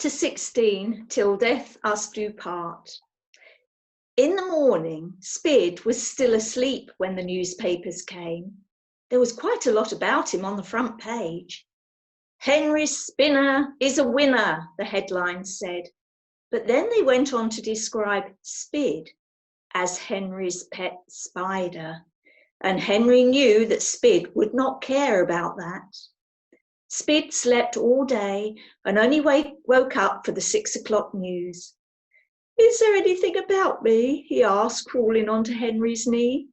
Chapter 16, Till Death Us Do Part. In the morning, Spid was still asleep when the newspapers came. There was quite a lot about him on the front page. "Henry Spinner is a winner," the headlines said. But then they went on to describe Spid as Henry's pet spider. And Henry knew that Spid would not care about that. Spid slept all day and only woke up for the 6 o'clock news. "Is there anything about me?" he asked, crawling onto Henry's knee.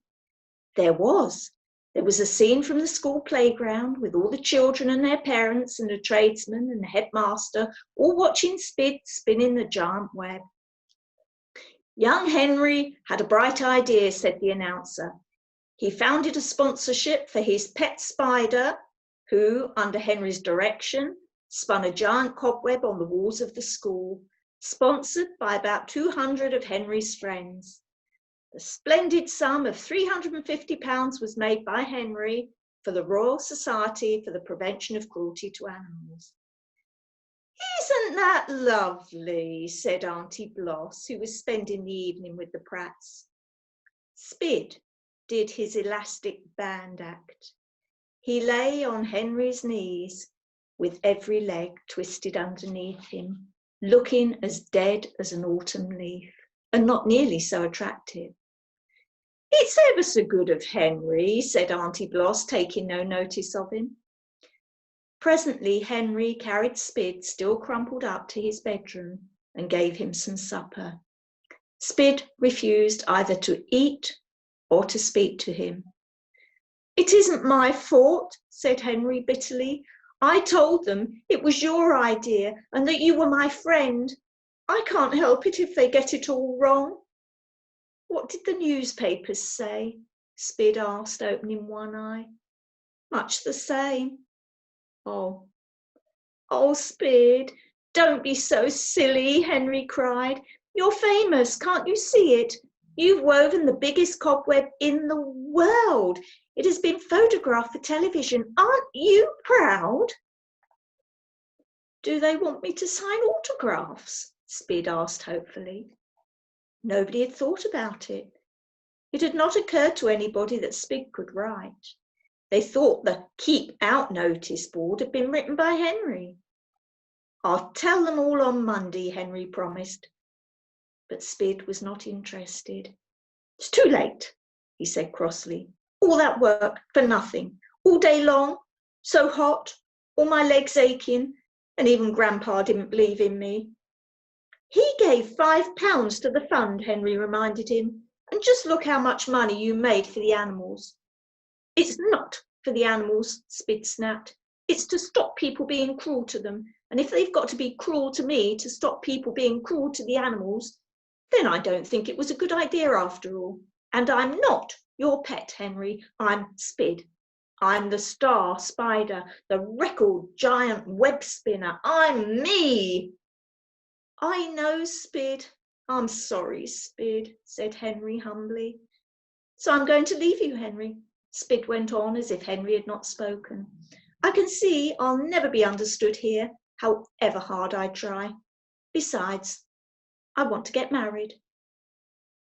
There was. There was a scene from the school playground with all the children and their parents and a tradesman and the headmaster all watching Spid spinning the giant web. "Young Henry had a bright idea," said the announcer. "He founded a sponsorship for his pet spider, who, under Henry's direction, spun a giant cobweb on the walls of the school, sponsored by about 200 of Henry's friends. The splendid sum of £350 was made by Henry for the Royal Society for the Prevention of Cruelty to Animals." "Isn't that lovely?" said Auntie Bloss, who was spending the evening with the Pratts. Spid did his elastic band act. He lay on Henry's knees, with every leg twisted underneath him, looking as dead as an autumn leaf, and not nearly so attractive. "It's ever so good of Henry," said Auntie Bloss, taking no notice of him. Presently Henry carried Spid, still crumpled up, to his bedroom and gave him some supper. Spid refused either to eat or to speak to him. "It isn't my fault," said Henry bitterly. "I told them it was your idea and that you were my friend. I can't help it if they get it all wrong." "What did the newspapers say?" Spid asked, opening one eye. "Much the same." "Oh, Spid, don't be so silly," Henry cried. "You're famous, can't you see it? You've woven the biggest cobweb in the world. It has been photographed for television. Aren't you proud?" "Do they want me to sign autographs?" Spid asked hopefully. Nobody had thought about it. It had not occurred to anybody that Spid could write. They thought the "Keep Out" notice board had been written by Henry. "I'll tell them all on Monday," Henry promised. But Spid was not interested. "It's too late," he said crossly. "All that work for nothing. All day long, so hot, all my legs aching, and even Grandpa didn't believe in me." "He gave £5 to the fund," Henry reminded him. "And just look how much money you made for the animals." "It's not for the animals," Spid snapped. "It's to stop people being cruel to them. And if they've got to be cruel to me to stop people being cruel to the animals, then I don't think it was a good idea after all. And I'm not your pet, Henry. I'm Spid. I'm the star spider, the record giant web spinner. I'm me." "I know, Spid. I'm sorry, Spid," said Henry humbly. "So I'm going to leave you, Henry," Spid went on as if Henry had not spoken. "I can see I'll never be understood here, however hard I try. Besides, I want to get married."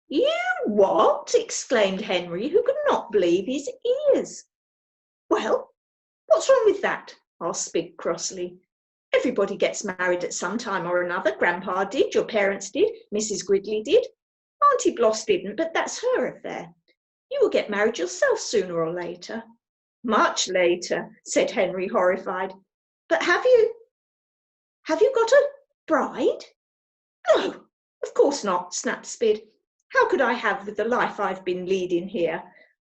"You what?" exclaimed Henry, who could not believe his ears. "Well, what's wrong with that?" asked Spid crossly. "Everybody gets married at some time or another. Grandpa did, your parents did, Mrs. Gridley did. Auntie Bloss didn't, but that's her affair. You will get married yourself sooner or later." "Much later," said Henry, horrified. "But have you got a bride?" "No, of course not," snapped Spid. "How could I have with the life I've been leading here?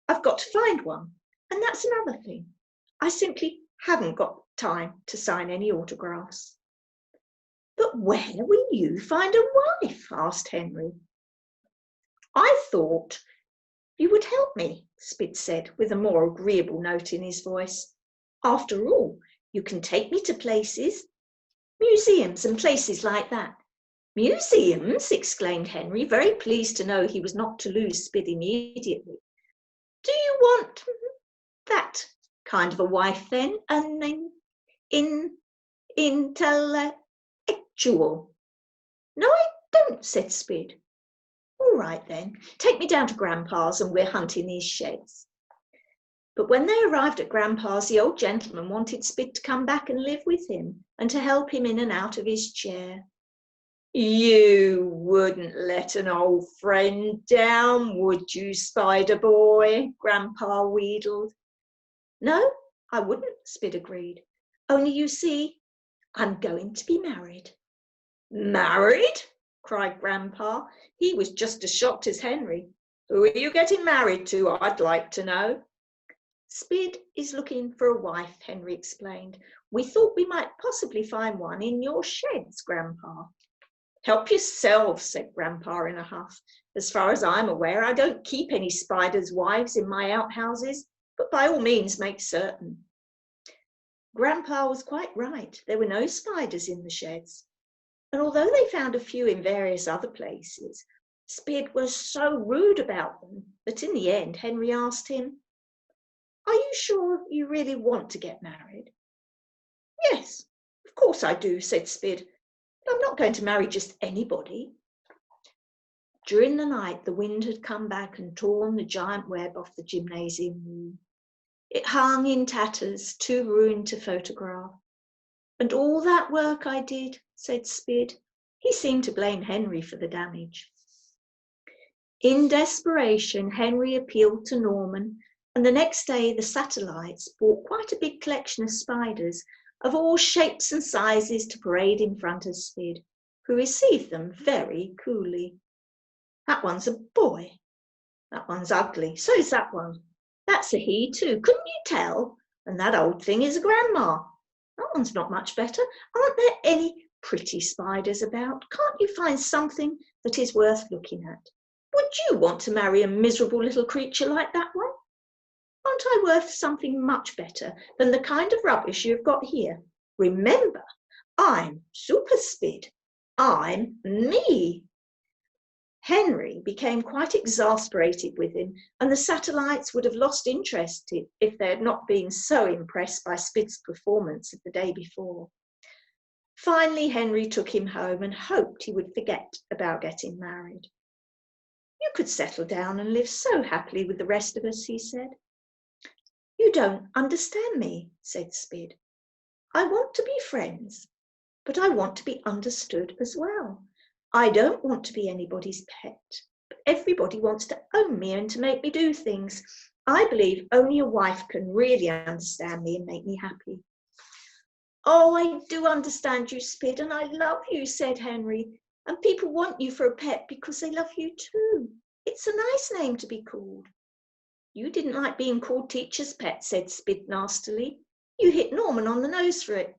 I've got to find one, and that's another thing. I simply haven't got time to sign any autographs." "But where will you find a wife?" asked Henry. "I thought you would help me," Spid said, with a more agreeable note in his voice. "After all, you can take me to places, museums and places like that." "Museums?" exclaimed Henry, very pleased to know he was not to lose Spid immediately. "Do you want that kind of a wife then? An jewel. No, I don't, said Spid. All right then, take me down to Grandpa's and we're hunting these sheds. But when they arrived at Grandpa's, the old gentleman wanted Spid to come back and live with him and to help him in and out of his chair. You wouldn't let an old friend down, would you, Spider Boy? Grandpa wheedled. No, I wouldn't, Spid agreed. Only you see, I'm going to be married. Married? Cried Grandpa. He was just as shocked as Henry. Who are you getting married to, I'd like to know? Spid is looking for a wife, Henry explained. We thought we might possibly find one in your sheds, Grandpa. Help yourselves, said Grandpa in a huff. As far as I'm aware, I don't keep any spiders' wives in my outhouses, but by all means make certain. Grandpa was quite right. There were no spiders in the sheds. And although they found a few in various other places, Spid was so rude about them that in the end Henry asked him, Are you sure you really want to get married? Yes, of course I do, said Spid. But I'm not going to marry just anybody. During the night, the wind had come back and torn the giant web off the gymnasium wall. It hung in tatters, too ruined to photograph. And all that work I did, said Spid. He seemed to blame Henry for the damage. In desperation, Henry appealed to Norman, and the next day the satellites brought quite a big collection of spiders of all shapes and sizes to parade in front of Spid, who received them very coolly. That one's a boy. That one's ugly. So's that one. That's a he too. Couldn't you tell? And that old thing is a grandma. That one's not much better. Aren't there any pretty spiders about? Can't you find something that is worth looking at? Would you want to marry a miserable little creature like that one? Aren't I worth something much better than the kind of rubbish you've got here? Remember, I'm Super Spid. I'm me. Henry became quite exasperated with him, and the satellites would have lost interest if they had not been so impressed by Spid's performance of the day before. Finally, Henry took him home and hoped he would forget about getting married. You could settle down and live so happily with the rest of us, he said. You don't understand me, said Spid. I want to be friends, but I want to be understood as well. I don't want to be anybody's pet, but everybody wants to own me and to make me do things. I believe only a wife can really understand me and make me happy. Oh, I do understand you, Spid, and I love you, said Henry. And people want you for a pet because they love you too. It's a nice name to be called. You didn't like being called teacher's pet, said Spid nastily. You hit Norman on the nose for it.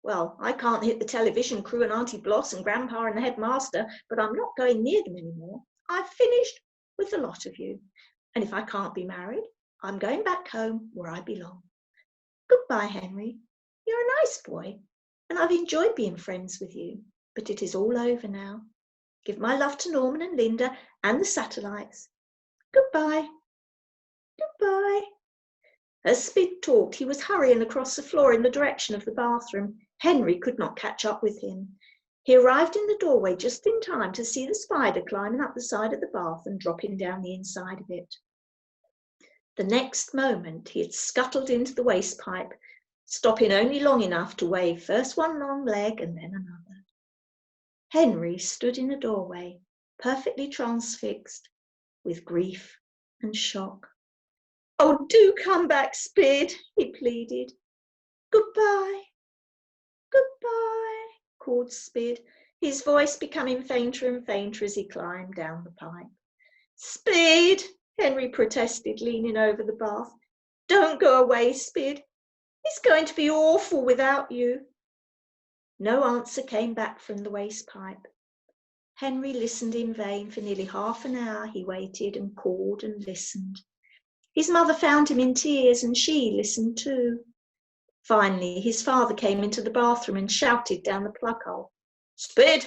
Well, I can't hit the television crew and Auntie Bloss and Grandpa and the headmaster, but I'm not going near them anymore. I've finished with the lot of you. And if I can't be married, I'm going back home where I belong. Goodbye, Henry. You're a nice boy, and I've enjoyed being friends with you, but it is all over now. Give my love to Norman and Linda and the satellites. Goodbye. Goodbye. As Spid talked, he was hurrying across the floor in the direction of the bathroom. Henry could not catch up with him. He arrived in the doorway just in time to see the spider climbing up the side of the bath and dropping down the inside of it. The next moment, he had scuttled into the waste pipe, stopping only long enough to wave first one long leg and then another. Henry stood in the doorway, perfectly transfixed with grief and shock. Oh, do come back, Spid, he pleaded. Goodbye, goodbye, called Spid, his voice becoming fainter and fainter as he climbed down the pipe. Spid, Henry protested, leaning over the bath. Don't go away, Spid. It's going to be awful without you. No answer came back from the waste pipe. Henry listened in vain for nearly half an hour. He waited and called and listened. His mother found him in tears and she listened too. Finally, his father came into the bathroom and shouted down the plug hole. Spid,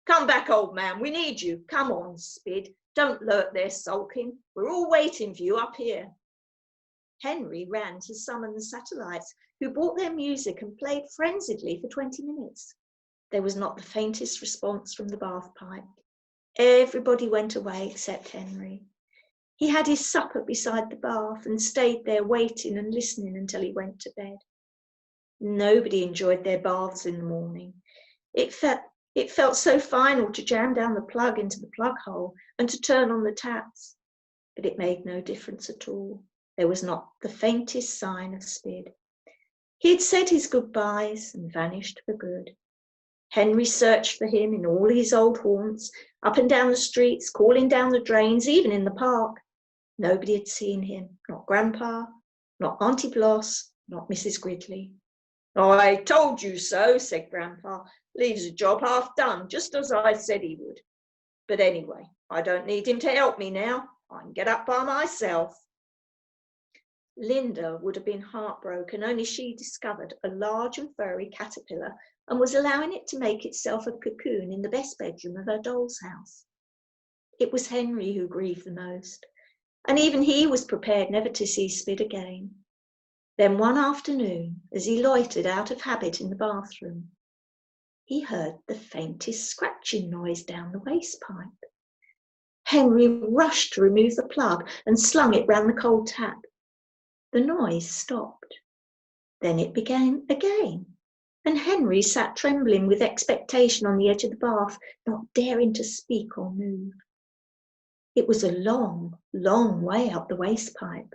come back, old man. We need you. Come on, Spid. Don't lurk there sulking. We're all waiting for you up here. Henry ran to summon the satellites, who brought their music and played frenziedly for 20 minutes. There was not the faintest response from the bath pipe. Everybody went away except Henry. He had his supper beside the bath and stayed there waiting and listening until he went to bed. Nobody enjoyed their baths in the morning. It felt so final to jam down the plug into the plug hole and to turn on the taps. But it made no difference at all. There was not the faintest sign of Spid. He had said his goodbyes and vanished for good. Henry searched for him in all his old haunts, up and down the streets, calling down the drains, even in the park. Nobody had seen him, not Grandpa, not Auntie Bloss, not Mrs. Gridley. "I told you so," said Grandpa. "Leaves a job half done, just as I said he would. But anyway, I don't need him to help me now. I can get up by myself." Linda would have been heartbroken, only she discovered a large and furry caterpillar and was allowing it to make itself a cocoon in the best bedroom of her doll's house. It was Henry who grieved the most, and even he was prepared never to see Spid again. Then one afternoon, as he loitered out of habit in the bathroom, he heard the faintest scratching noise down the waste pipe. Henry rushed to remove the plug and slung it round the cold tap. The noise stopped. Then it began again, and Henry sat trembling with expectation on the edge of the bath, not daring to speak or move. It was a long, long way up the waste pipe,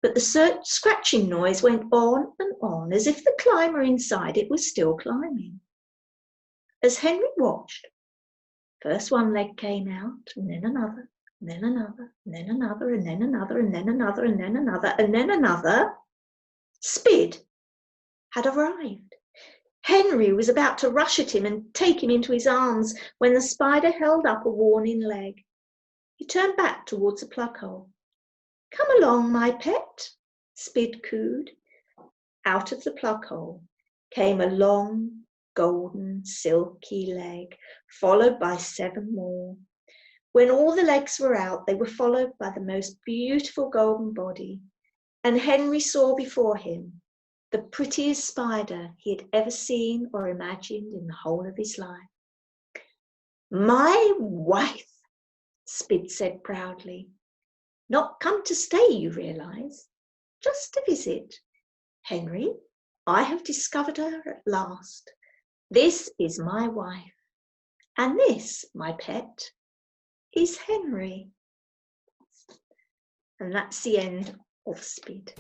but the scratching noise went on as if the climber inside it was still climbing. As Henry watched, first one leg came out, and then another, and then another, and then another, and then another, and then another, and then another, and then another. Spid had arrived. Henry was about to rush at him and take him into his arms when the spider held up a warning leg. He turned back towards the plug hole. "Come along, my pet," Spid cooed. Out of the plug hole came a long, golden, silky leg, followed by 7 more. When all the legs were out, they were followed by the most beautiful golden body, and Henry saw before him the prettiest spider he had ever seen or imagined in the whole of his life. "My wife," Spid said proudly. "Not come to stay, you realise, just to visit. Henry, I have discovered her at last. This is my wife, and this, my pet, is Henry." And that's the end of Spid.